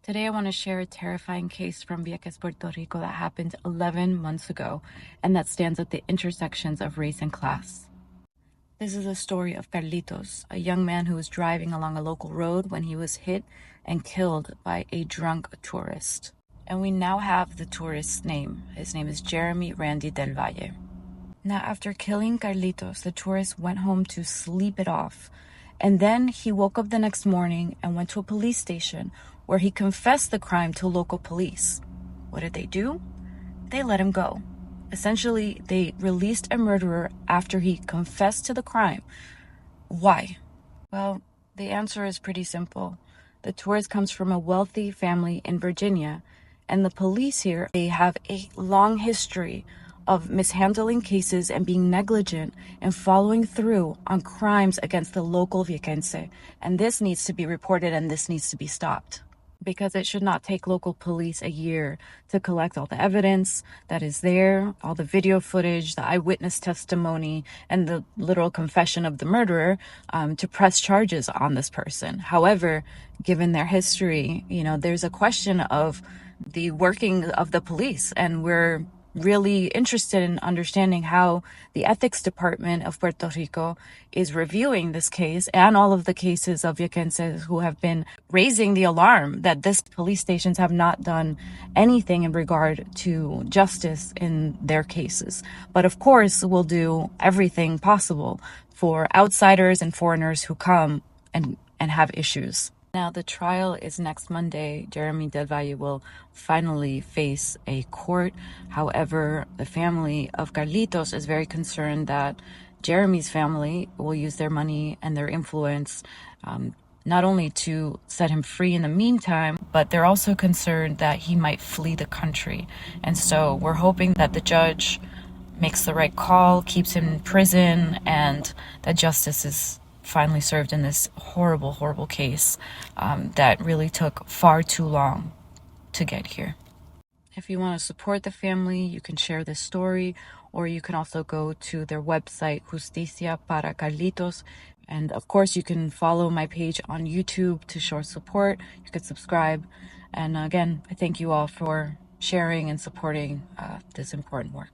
Today I want to share a terrifying case from Vieques, Puerto Rico that happened 11 months ago and that stands at the intersections of race and class. This is a story of Carlitos, a young man who was driving along a local road when he was hit and killed by a drunk tourist. And we now have the tourist's name. His name is Jeremy Randy Del Valle. Now, after killing Carlitos, the tourist went home to sleep it off. And then he woke up the next morning and went to a police station where he confessed the crime to local police. What did they do? They let him go. Essentially, they released a murderer after he confessed to the crime. Why? Well, the answer is pretty simple. The tourist comes from a wealthy family in Virginia, and the police here, they have a long history of mishandling cases and being negligent and following through on crimes against the local Viequense. And this needs to be reported and this needs to be stopped, because it should not take local police a year to collect all the evidence that is there, all the video footage, the eyewitness testimony, and the literal confession of the murderer to press charges on this person. However, given their history, there's a question of the working of the police, and we're really interested in understanding how the ethics department of Puerto Rico is reviewing this case and all of the cases of Viequenses who have been raising the alarm that these police stations have not done anything in regard to justice in their cases. But of course, we'll do everything possible for outsiders and foreigners who come and have issues. Now, the trial is next Monday. Jeremy Del Valle will finally face a court. However, the family of Carlitos is very concerned that Jeremy's family will use their money and their influence not only to set him free in the meantime, but they're also concerned that he might flee the country. And so we're hoping that the judge makes the right call, keeps him in prison, and that justice is finally served in this horrible case that really took far too long to get here. If you want to support the family, you can share this story, or you can also go to their website, Justicia para Carlitos. And of course, you can follow my page on YouTube to show support. You could subscribe. And again, I thank you all for sharing and supporting this important work.